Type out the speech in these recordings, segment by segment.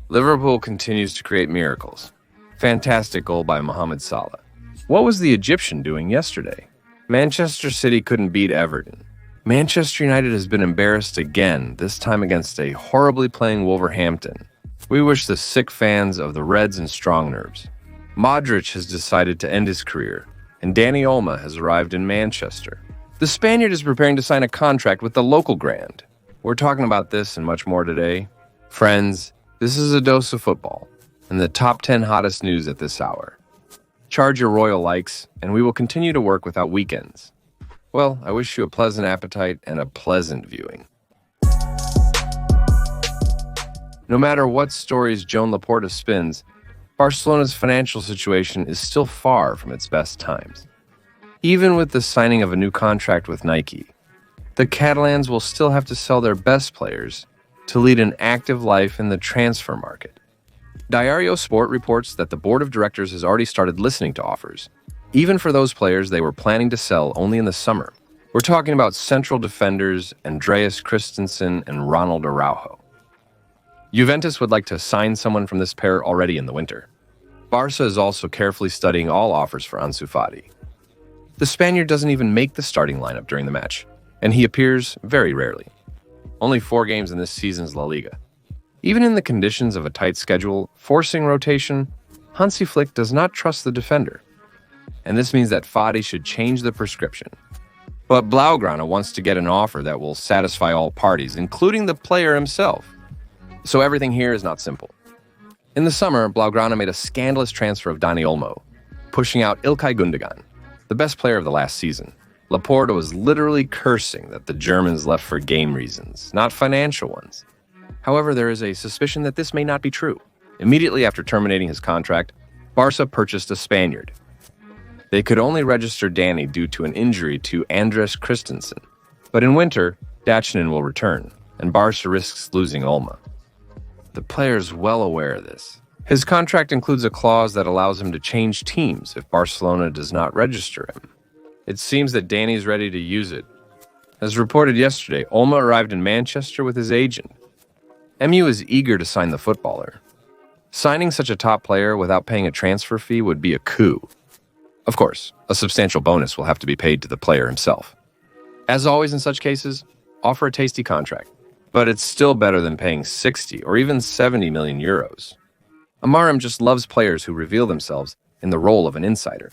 Liverpool continues to create miracles. Fantastic goal by Mohamed Salah. What was the Egyptian doing yesterday? Manchester City couldn't beat Everton. Manchester United has been embarrassed again, this time against a horribly playing Wolverhampton. We wish the sick fans of the Reds and strong nerves. Modric has decided to end his career, and Dani Olmo has arrived in Manchester. The Spaniard is preparing to sign a contract with the local Grand. We're talking about this and much more today. Friends, this is a dose of football, and the top 10 hottest news at this hour. Charge your royal likes, and we will continue to work without weekends. Well, I wish you a pleasant appetite and a pleasant viewing. No matter what stories Joan Laporta spins, Barcelona's financial situation is still far from its best times. Even with the signing of a new contract with Nike, the Catalans will still have to sell their best players to lead an active life in the transfer market. Diario Sport reports that the board of directors has already started listening to offers, even for those players they were planning to sell only in the summer. We're talking about central defenders Andreas Christensen and Ronald Araujo. Juventus would like to sign someone from this pair already in the winter. Barca is also carefully studying all offers for Ansu Fati. The Spaniard doesn't even make the starting lineup during the match, and he appears very rarely. Only 4 games in this season's La Liga. Even in the conditions of a tight schedule, forcing rotation, Hansi Flick does not trust the defender. And this means that Fati should change the prescription. But Blaugrana wants to get an offer that will satisfy all parties, including the player himself. So everything here is not simple. In the summer, Blaugrana made a scandalous transfer of Dani Olmo, pushing out Ilkay Gundogan, the best player of the last season. Laporta was literally cursing that the Germans left for game reasons, not financial ones. However, there is a suspicion that this may not be true. Immediately after terminating his contract, Barca purchased a Spaniard. They could only register Dani due to an injury to Andreas Christensen. But in winter, Dachinen will return, and Barca risks losing Olmo. The player is well aware of this. His contract includes a clause that allows him to change teams if Barcelona does not register him. It seems that Dani's ready to use it. As reported yesterday, Olmo arrived in Manchester with his agent. MU is eager to sign the footballer. Signing such a top player without paying a transfer fee would be a coup. Of course, a substantial bonus will have to be paid to the player himself. As always in such cases, offer a tasty contract, but it's still better than paying 60 or even 70 million euros. Amarim just loves players who reveal themselves in the role of an insider.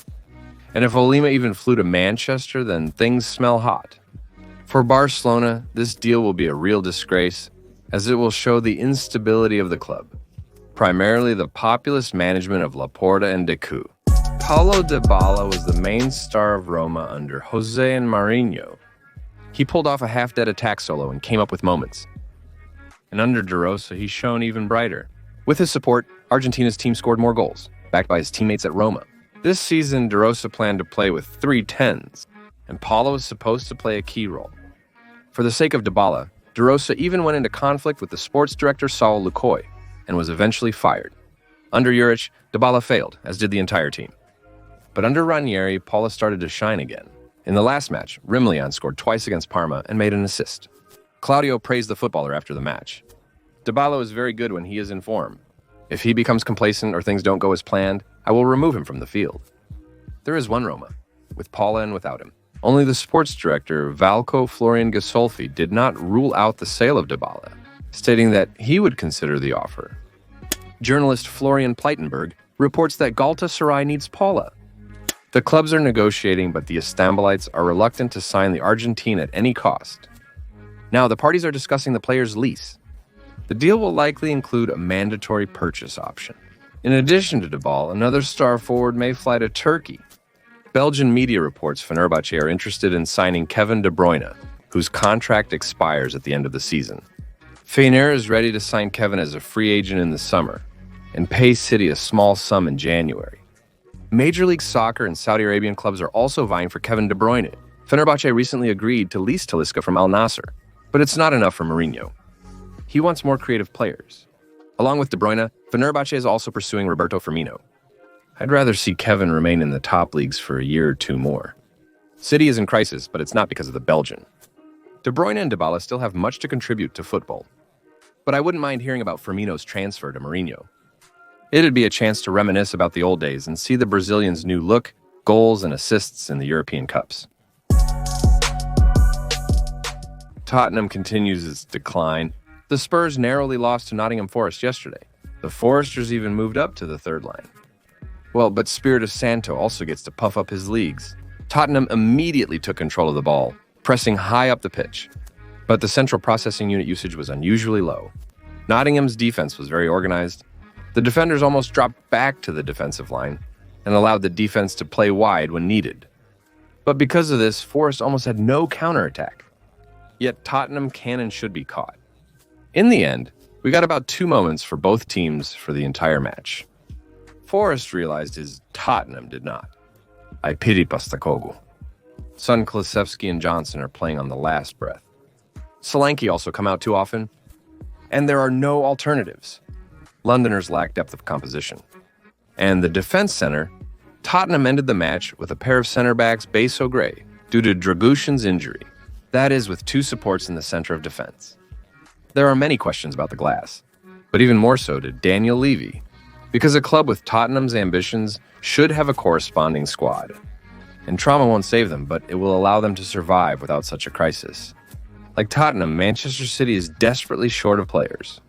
And if Olmo even flew to Manchester, then things smell hot. For Barcelona, this deal will be a real disgrace, as it will show the instability of the club, primarily the populist management of Laporta and Deco. Paulo Debala was the main star of Roma under Jose and Mourinho. He pulled off a half-dead attack solo and came up with moments. And under De Rosa, he's shown even brighter. With his support, Argentina's team scored more goals, backed by his teammates at Roma. This season, De Rosa planned to play with 3 10s, and Paulo was supposed to play a key role. For the sake of Debala, De Rosa even went into conflict with the sports director Saul Lukoy, and was eventually fired. Under Juric, Debala failed, as did the entire team. But under Ranieri, Paula started to shine again. In the last match, Rimlian scored twice against Parma and made an assist. Claudio praised the footballer after the match. Debala is very good when he is in form. If he becomes complacent or things don't go as planned, I will remove him from the field. There is one Roma, with Paula and without him. Only the sports director, Valco Florian Gasolfi, did not rule out the sale of Debala, stating that he would consider the offer. Journalist Florian Pleitenberg reports that Galatasaray needs Paula. The clubs are negotiating, but the Istanbulites are reluctant to sign the Argentine at any cost. Now, the parties are discussing the player's lease. The deal will likely include a mandatory purchase option. In addition to Debala, another star forward may fly to Turkey. Belgian media reports Fenerbahce are interested in signing Kevin De Bruyne, whose contract expires at the end of the season. Feyenoord is ready to sign Kevin as a free agent in the summer and pay City a small sum in January. Major League Soccer and Saudi Arabian clubs are also vying for Kevin De Bruyne. Fenerbahce recently agreed to lease Talisca from Al Nassr, but it's not enough for Mourinho. He wants more creative players. Along with De Bruyne, Fenerbahce is also pursuing Roberto Firmino. I'd rather see Kevin remain in the top leagues for a year or 2 more. City is in crisis, but it's not because of the Belgian. De Bruyne and Debala still have much to contribute to football. but I wouldn't mind hearing about Firmino's transfer to Mourinho. It'd be a chance to reminisce about the old days and see the Brazilians' new look, goals, and assists in the European Cups. Tottenham continues its decline. The Spurs narrowly lost to Nottingham Forest yesterday. The Foresters even moved up to the third line. Well, but Espírito Santo also gets to puff up his leagues. Tottenham immediately took control of the ball, pressing high up the pitch. But the central processing unit usage was unusually low. Nottingham's defense was very organized. The defenders almost dropped back to the defensive line and allowed the defense to play wide when needed. But because of this, Forest almost had no counterattack. Yet Tottenham can and should be caught. In the end, we got about 2 moments for both teams for the entire match. Forest realized Tottenham did not. I pity Postecoglou. Son Kulusevski and Johnson are playing on the last breath. Solanke also come out too often. And there are no alternatives. Londoners lack depth of composition. And the defense center, Tottenham ended the match with a pair of center backs Beso Gray due to Dragushin's injury. That is, with 2 supports in the center of defense. There are many questions about the glass, but even more so to Daniel Levy, because a club with Tottenham's ambitions should have a corresponding squad. And trauma won't save them, but it will allow them to survive without such a crisis. Like Tottenham, Manchester City is desperately short of players.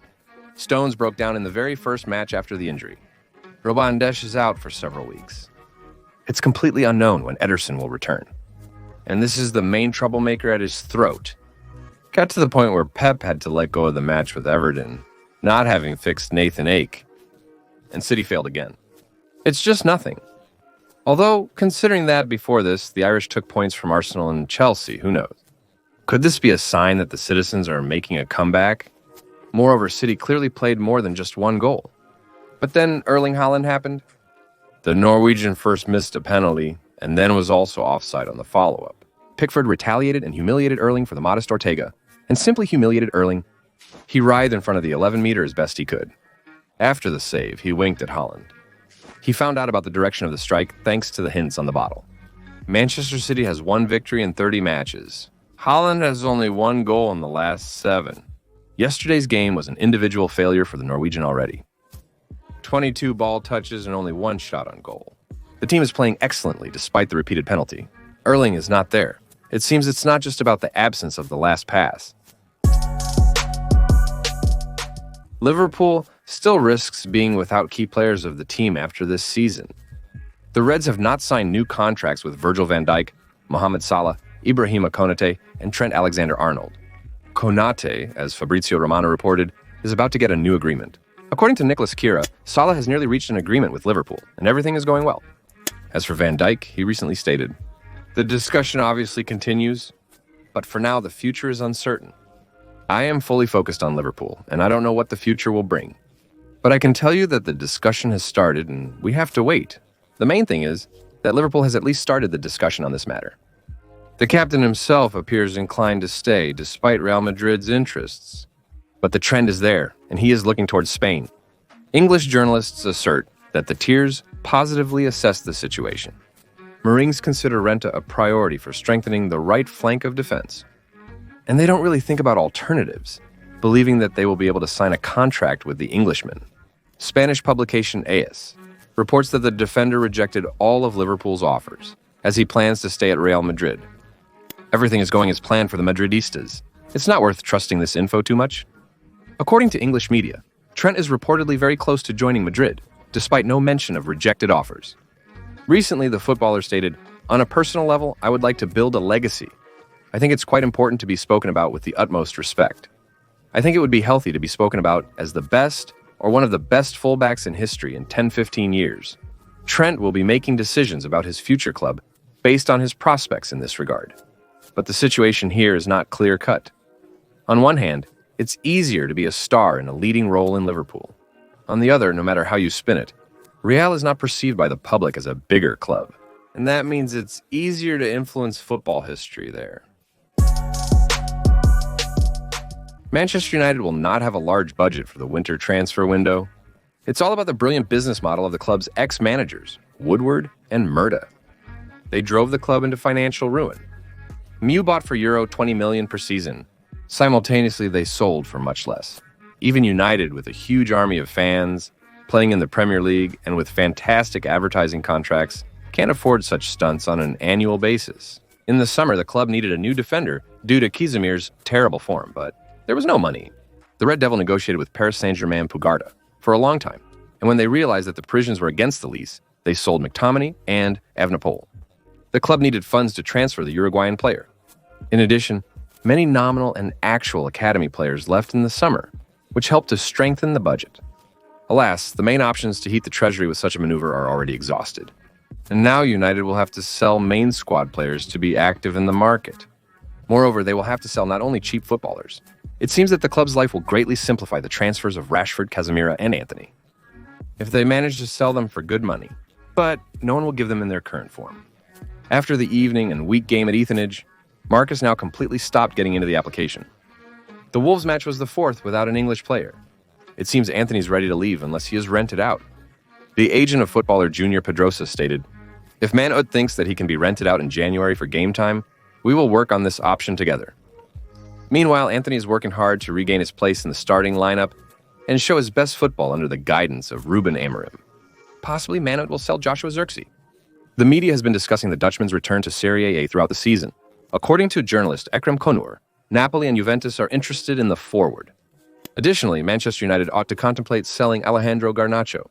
Stones broke down in the very first match after the injury. Robin Desch is out for several weeks. It's completely unknown when Ederson will return. And this is the main troublemaker at his throat. Got to the point where Pep had to let go of the match with Everton, not having fixed Nathan Ake. And City failed again. It's just nothing. Although, considering that before this, the Irish took points from Arsenal and Chelsea, who knows? Could this be a sign that the citizens are making a comeback? Moreover, City clearly played more than just 1 goal. But then Erling Haaland happened. The Norwegian first missed a penalty, and then was also offside on the follow-up. Pickford retaliated and humiliated Erling for the modest Ortega, and simply humiliated Erling. He writhed in front of the 11-meter as best he could. After the save, he winked at Haaland. He found out about the direction of the strike thanks to the hints on the bottle. Manchester City has 1 victory in 30 matches. Haaland has only 1 goal in the last 7. Yesterday's game was an individual failure for the Norwegian already. 22 ball touches and only 1 shot on goal. The team is playing excellently despite the repeated penalty. Erling is not there. It seems it's not just about the absence of the last pass. Liverpool still risks being without key players of the team after this season. The Reds have not signed new contracts with Virgil van Dijk, Mohamed Salah, Ibrahima Konate, and Trent Alexander-Arnold. Konate, as Fabrizio Romano reported, is about to get a new agreement. According to Nicholas Kira, Salah has nearly reached an agreement with Liverpool, and everything is going well. As for Van Dijk, he recently stated, "The discussion obviously continues, but for now the future is uncertain. I am fully focused on Liverpool, and I don't know what the future will bring. But I can tell you that the discussion has started, and we have to wait. The main thing is that Liverpool has at least started the discussion on this matter." The captain himself appears inclined to stay, despite Real Madrid's interests. But the trend is there, and he is looking towards Spain. English journalists assert that the Tiers positively assess the situation. Marines consider Renta a priority for strengthening the right flank of defense. And they don't really think about alternatives, believing that they will be able to sign a contract with the Englishman. Spanish publication AS reports that the defender rejected all of Liverpool's offers, as he plans to stay at Real Madrid. Everything is going as planned for the Madridistas. It's not worth trusting this info too much. According to English media, Trent is reportedly very close to joining Madrid, despite no mention of rejected offers. Recently, the footballer stated, "On a personal level, I would like to build a legacy. I think it's quite important to be spoken about with the utmost respect. I think it would be healthy to be spoken about as the best or one of the best fullbacks in history in 10-15 years. Trent will be making decisions about his future club based on his prospects in this regard. But the situation here is not clear-cut. On one hand, it's easier to be a star in a leading role in Liverpool. On the other, no matter how you spin it, Real is not perceived by the public as a bigger club. And that means it's easier to influence football history there." Manchester United will not have a large budget for the winter transfer window. It's all about the brilliant business model of the club's ex-managers, Woodward and Murda. They drove the club into financial ruin. Mew bought for €20 million per season. Simultaneously, they sold for much less. Even United, with a huge army of fans, playing in the Premier League, and with fantastic advertising contracts, can't afford such stunts on an annual basis. In the summer, the club needed a new defender due to Casemir's terrible form, but there was no money. The Red Devil negotiated with Paris Saint-Germain Pugarda for a long time, and when they realized that the Parisians were against the lease, they sold McTominay and Evenepoel. The club needed funds to transfer the Uruguayan player. In addition, many nominal and actual academy players left in the summer, which helped to strengthen the budget. Alas, the main options to heat the treasury with such a maneuver are already exhausted. And now United will have to sell main squad players to be active in the market. Moreover, they will have to sell not only cheap footballers. It seems that the club's life will greatly simplify the transfers of Rashford, Casemiro, and Anthony, if they manage to sell them for good money. But no one will give them in their current form. After the evening and week game at Ethanage, Marcus now completely stopped getting into the application. The Wolves match was the fourth without an English player. It seems Anthony's ready to leave unless he is rented out. The agent of footballer Junior Pedrosa stated, "If Man Ut thinks that he can be rented out in January for game time, we will work on this option together." Meanwhile, Anthony is working hard to regain his place in the starting lineup and show his best football under the guidance of Ruben Amorim. Possibly Man Ut will sell Joshua Zirkzee. The media has been discussing the Dutchman's return to Serie A throughout the season. According to journalist Ekrem Konur, Napoli and Juventus are interested in the forward. Additionally, Manchester United ought to contemplate selling Alejandro Garnacho.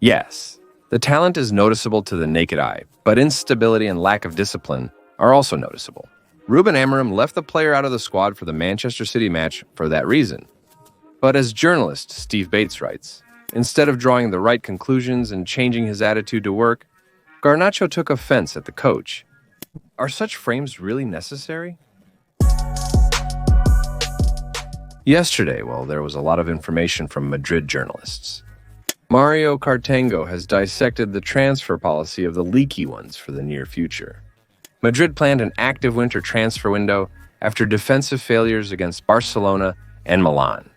Yes, the talent is noticeable to the naked eye, but instability and lack of discipline are also noticeable. Ruben Amorim left the player out of the squad for the Manchester City match for that reason. But as journalist Steve Bates writes, instead of drawing the right conclusions and changing his attitude to work, Garnacho took offense at the coach. Are such frames really necessary? Yesterday, there was a lot of information from Madrid journalists. Mario Cartango has dissected the transfer policy of the leaky ones for the near future. Madrid planned an active winter transfer window after defensive failures against Barcelona and Milan.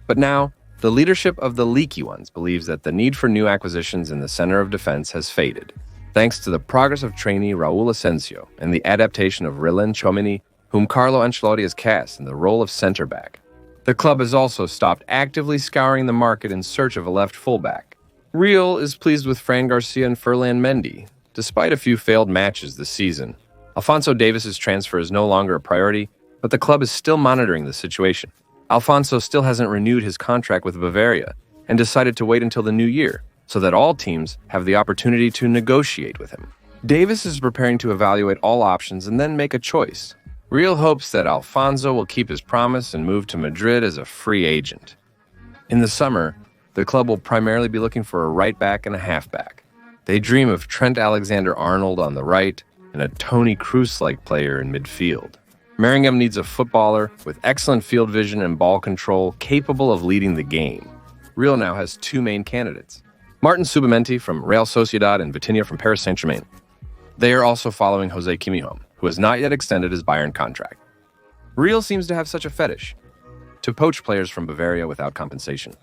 But now, the leadership of the leaky ones believes that the need for new acquisitions in the center of defense has faded, thanks to the progress of trainee Raul Asensio and the adaptation of Rillen Tchouameni, whom Carlo Ancelotti has cast in the role of center-back. The club has also stopped actively scouring the market in search of a left fullback. Real is pleased with Fran Garcia and Ferland Mendy, despite a few failed matches this season. Alphonso Davies' transfer is no longer a priority, but the club is still monitoring the situation. Alphonso still hasn't renewed his contract with Bavaria and decided to wait until the new year so that all teams have the opportunity to negotiate with him. Davies is preparing to evaluate all options and then make a choice. Real hopes that Alfonso will keep his promise and move to Madrid as a free agent. In the summer, the club will primarily be looking for a right back and a halfback. They dream of Trent Alexander-Arnold on the right and a Toni Kroos-like player in midfield. Meringham needs a footballer with excellent field vision and ball control capable of leading the game. Real now has two main candidates, Martin Subamenti from Real Sociedad and Vitinha from Paris Saint-Germain. They are also following Jose Quimijon, who has not yet extended his Bayern contract. Real seems to have such a fetish to poach players from Bavaria without compensation.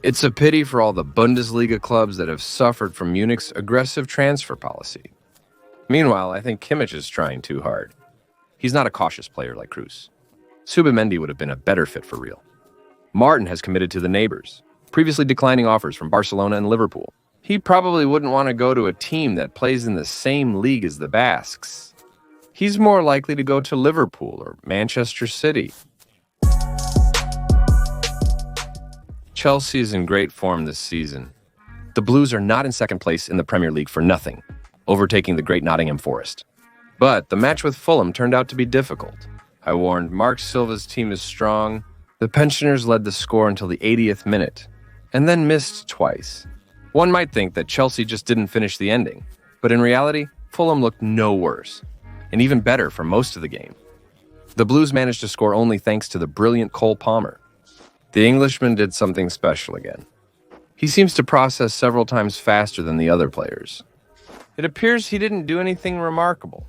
It's a pity for all the Bundesliga clubs that have suffered from Munich's aggressive transfer policy. Meanwhile, I think Kimmich is trying too hard. He's not a cautious player like Kroos. Subamendi would have been a better fit for Real. Martin has committed to the neighbors, previously declining offers from Barcelona and Liverpool. He probably wouldn't want to go to a team that plays in the same league as the Basques. He's more likely to go to Liverpool or Manchester City. Chelsea is in great form this season. The Blues are not in second place in the Premier League for nothing, overtaking the great Nottingham Forest. But the match with Fulham turned out to be difficult. I warned Mark Silva's team is strong. The pensioners led the score until the 80th minute, and then missed twice. One might think that Chelsea just didn't finish the ending, but in reality, Fulham looked no worse, and even better for most of the game. The Blues managed to score only thanks to the brilliant Cole Palmer. The Englishman did something special again. He seems to process several times faster than the other players. It appears he didn't do anything remarkable.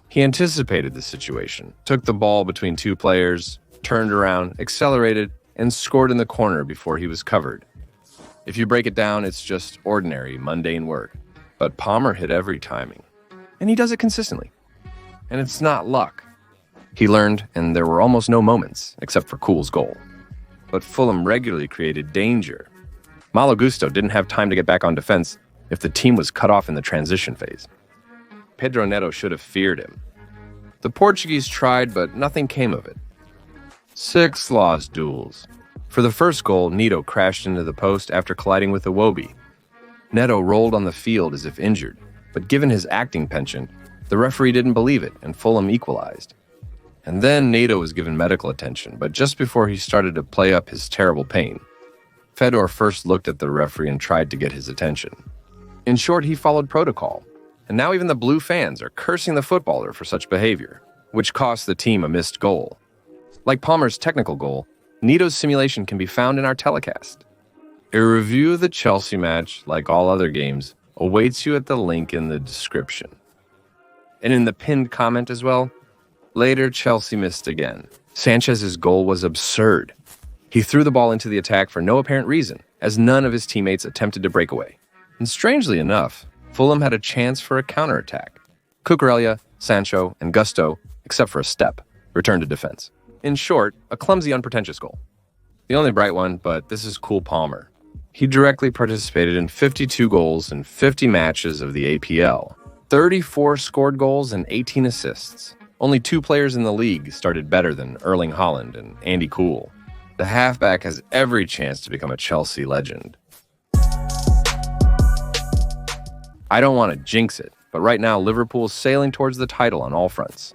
He anticipated the situation, took the ball between two players, turned around, accelerated, and scored in the corner before he was covered. If you break it down, it's just ordinary, mundane work. But Palmer hit every timing, and he does it consistently. And it's not luck. He learned, and there were almost no moments, except for Kuhl's goal. but Fulham regularly created danger. Malo Gusto didn't have time to get back on defense if the team was cut off in the transition phase. Pedro Neto should have feared him. The Portuguese tried, but nothing came of it. 6 lost duels. For the first goal, Neto crashed into the post after colliding with Iwobi. Neto rolled on the field as if injured, but given his acting penchant, the referee didn't believe it and Fulham equalized. And then Neto was given medical attention, but just before he started to play up his terrible pain, Fedor first looked at the referee and tried to get his attention. In short, he followed protocol, and now even the blue fans are cursing the footballer for such behavior, which cost the team a missed goal. Like Palmer's technical goal, Neto's simulation can be found in our telecast. A review of the Chelsea match, like all other games, awaits you at the link in the description. And in the pinned comment as well, later Chelsea missed again. Sanchez's goal was absurd. He threw the ball into the attack for no apparent reason, as none of his teammates attempted to break away. And strangely enough, Fulham had a chance for a counterattack. Cucurella, Sancho, and Gusto, except for a step, returned to defense. In short, a clumsy, unpretentious goal. The only bright one, but this is cool Palmer. He directly participated in 52 goals in 50 matches of the APL, 34 scored goals and 18 assists. Only 2 players in the league started better than Erling Haaland and Andy Cole. The halfback has every chance to become a Chelsea legend. I don't want to jinx it, but right now Liverpool is sailing towards the title on all fronts.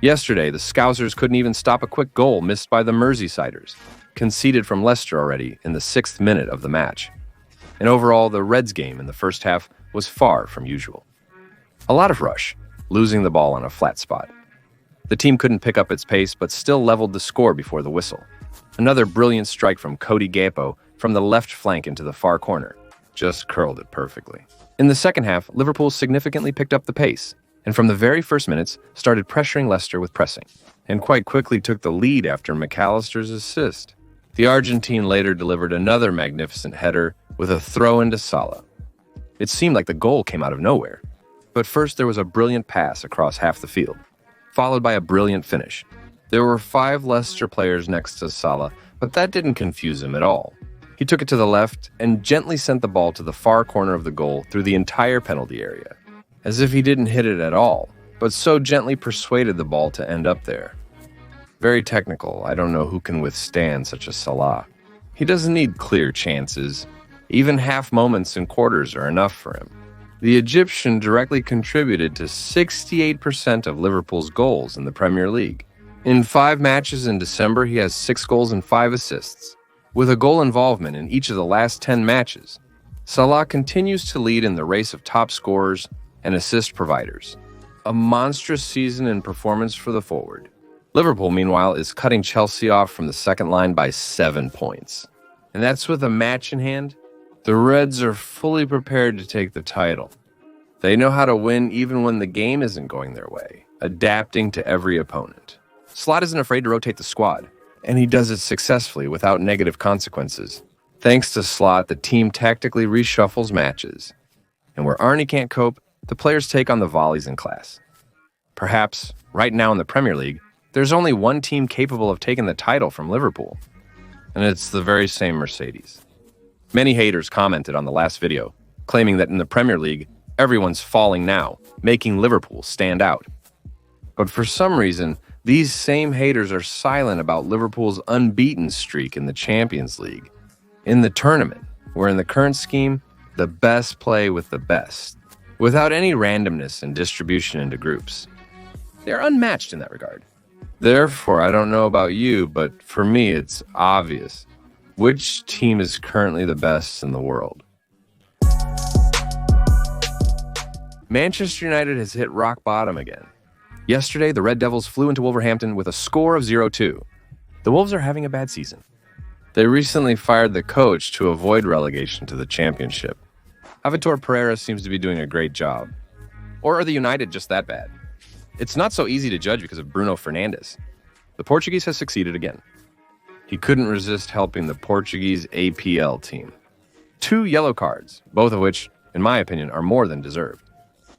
Yesterday, the Scousers couldn't even stop a quick goal missed by the Merseysiders, conceded from Leicester already in the 6th minute of the match. And overall, the Reds game in the first half was far from usual. A lot of rush, losing the ball on a flat spot. The team couldn't pick up its pace, but still leveled the score before the whistle. Another brilliant strike from Cody Gakpo from the left flank into the far corner. Just curled it perfectly. In the second half, Liverpool significantly picked up the pace, and from the very first minutes, started pressuring Leicester with pressing, and quite quickly took the lead after McAllister's assist. The Argentine later delivered another magnificent header with a throw into Salah. It seemed like the goal came out of nowhere. But first there was a brilliant pass across half the field, followed by a brilliant finish. There were 5 Leicester players next to Salah, but that didn't confuse him at all. He took it to the left and gently sent the ball to the far corner of the goal through the entire penalty area, as if he didn't hit it at all, but so gently persuaded the ball to end up there. Very technical. I don't know who can withstand such a Salah. He doesn't need clear chances. Even half moments and quarters are enough for him. The Egyptian directly contributed to 68% of Liverpool's goals in the Premier League. In 5 matches in December, he has 6 goals and 5 assists, with a goal involvement in each of the last 10 matches. Salah continues to lead in the race of top scorers and assist providers. A monstrous season and performance for the forward. Liverpool, meanwhile, is cutting Chelsea off from the second line by 7 points. And that's with a match in hand. The Reds are fully prepared to take the title. They know how to win even when the game isn't going their way, adapting to every opponent. Slot isn't afraid to rotate the squad, and he does it successfully without negative consequences. Thanks to Slot, the team tactically reshuffles matches. And where Arnie can't cope, the players take on the volleys in class. Perhaps, right now in the Premier League, there's only one team capable of taking the title from Liverpool, and it's the very same Mercedes. Many haters commented on the last video, claiming that in the Premier League, everyone's falling now, making Liverpool stand out. But for some reason, these same haters are silent about Liverpool's unbeaten streak in the Champions League. In the tournament, where in the current scheme, the best play with the best, without any randomness and distribution into groups. They're unmatched in that regard. Therefore, I don't know about you, but for me, it's obvious which team is currently the best in the world. Manchester United has hit rock bottom again. Yesterday, the Red Devils flew into Wolverhampton with a score of 0-2. The Wolves are having a bad season. They recently fired the coach to avoid relegation to the Championship. Vitor Pereira seems to be doing a great job. Or are the United just that bad? It's not so easy to judge because of Bruno Fernandes. The Portuguese has succeeded again. He couldn't resist helping the Portuguese APL team. 2 yellow cards, both of which, in my opinion, are more than deserved.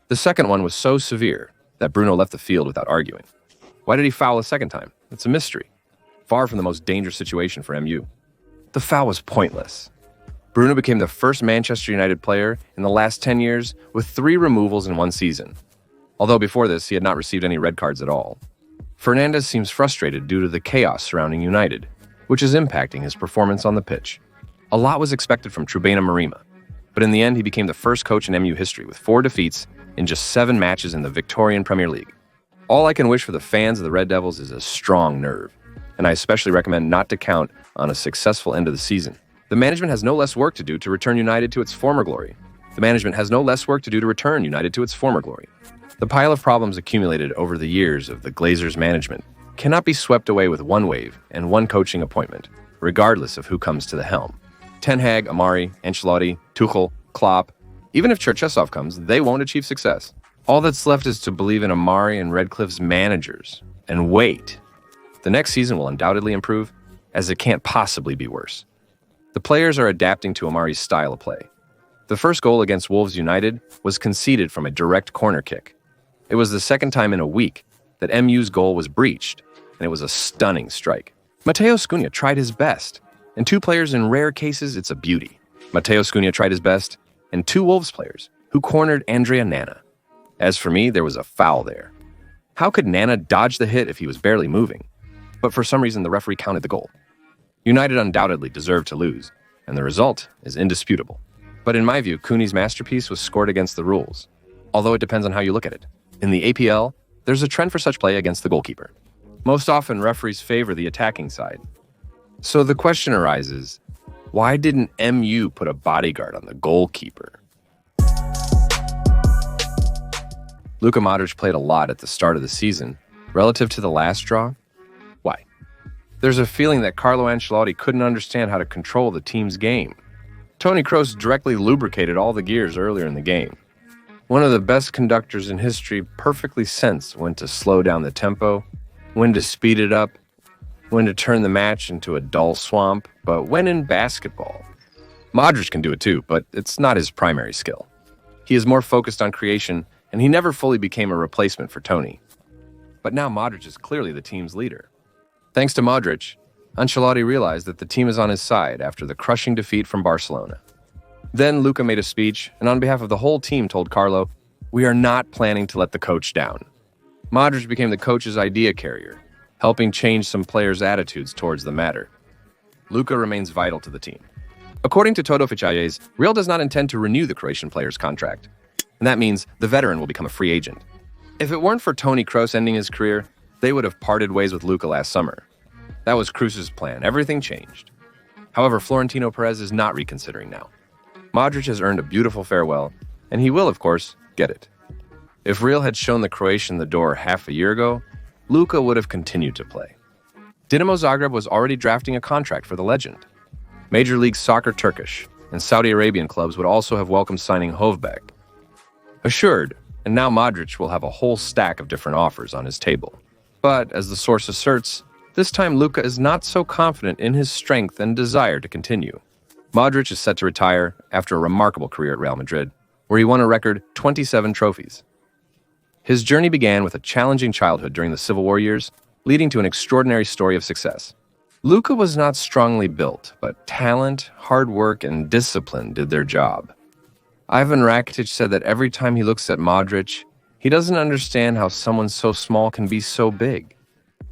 The second one was so severe that Bruno left the field without arguing. Why did he foul a second time? It's a mystery. far from the most dangerous situation for MU. The foul was pointless. Bruyne became the first Manchester United player in the last 10 years with 3 removals in one season, although before this he had not received any red cards at all. Fernandes seems frustrated due to the chaos surrounding United, which is impacting his performance on the pitch. A lot was expected from Trubena Marima, but in the end he became the first coach in MU history with 4 defeats in just 7 matches in the Victorian Premier League. All I can wish for the fans of the Red Devils is a strong nerve, and I especially recommend not to count on a successful end of the season. The management has no less work to do to return United to its former glory. The pile of problems accumulated over the years of the Glazers' management cannot be swept away with one wave and one coaching appointment, regardless of who comes to the helm. Ten Hag, Amari, Ancelotti, Tuchel, Klopp, even if Cherchesov comes, they won't achieve success. All that's left is to believe in Amari and Redcliffe's managers and wait. The next season will undoubtedly improve, as it can't possibly be worse. The players are adapting to Amari's style of play. The first goal against Wolves United was conceded from a direct corner kick. It was the second time in a week that MU's goal was breached, and it was a stunning strike. Matteo Cunha tried his best, and 2 players in rare cases, it's a beauty. Matteo Cunha tried his best, and 2 Wolves players who cornered Andrea Nana. As for me, there was a foul there. How could Nana dodge the hit if he was barely moving? But for some reason, the referee counted the goal. United undoubtedly deserved to lose, and the result is indisputable. But in my view, Cooney's masterpiece was scored against the rules, although it depends on how you look at it. In the APL, there's a trend for such play against the goalkeeper. Most often, referees favor the attacking side. So the question arises, why didn't MU put a bodyguard on the goalkeeper? Luka Modric played a lot at the start of the season. Relative to the last draw, why? There's a feeling that Carlo Ancelotti couldn't understand how to control the team's game. Toni Kroos directly lubricated all the gears earlier in the game. One of the best conductors in history perfectly sensed when to slow down the tempo, when to speed it up, when to turn the match into a dull swamp, but when in basketball. Modric can do it too, but it's not his primary skill. He is more focused on creation, and he never fully became a replacement for Toni. But now Modric is clearly the team's leader. Thanks to Modric, Ancelotti realized that the team is on his side after the crushing defeat from Barcelona. Then Luka made a speech, and on behalf of the whole team told Carlo, "We are not planning to let the coach down." Modric became the coach's idea carrier, helping change some players' attitudes towards the matter. Luka remains vital to the team. According to Todo Fichalles, Real does not intend to renew the Croatian player's contract, and that means the veteran will become a free agent. If it weren't for Toni Kroos ending his career, they would have parted ways with Luka last summer. That was Kroos's plan. Everything changed. However, Florentino Perez is not reconsidering now. Modric has earned a beautiful farewell, and he will, of course, get it. If Real had shown the Croatian the door half a year ago, Luka would have continued to play. Dinamo Zagreb was already drafting a contract for the legend. Major League Soccer Turkish and Saudi Arabian clubs would also have welcomed signing Hovbek. Assured, and now Modric will have a whole stack of different offers on his table. But, as the source asserts, this time Luka is not so confident in his strength and desire to continue. Modric is set to retire after a remarkable career at Real Madrid, where he won a record 27 trophies. His journey began with a challenging childhood during the Civil War years, leading to an extraordinary story of success. Luka was not strongly built, but talent, hard work, and discipline did their job. Ivan Rakitic said that every time he looks at Modric, he doesn't understand how someone so small can be so big.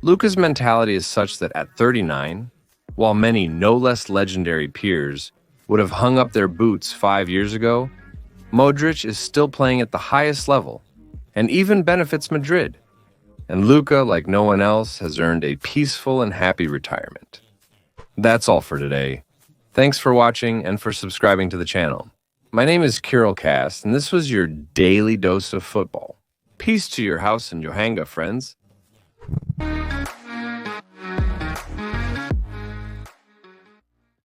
Luka's mentality is such that at 39, while many no less legendary peers would have hung up their boots 5 years ago, Modric is still playing at the highest level and even benefits Madrid. And Luka, like no one else, has earned a peaceful and happy retirement. That's all for today. Thanks for watching and for subscribing to the channel. My name is Kirill Cast, and this was your daily dose of football. Peace to your house and Johanga, friends.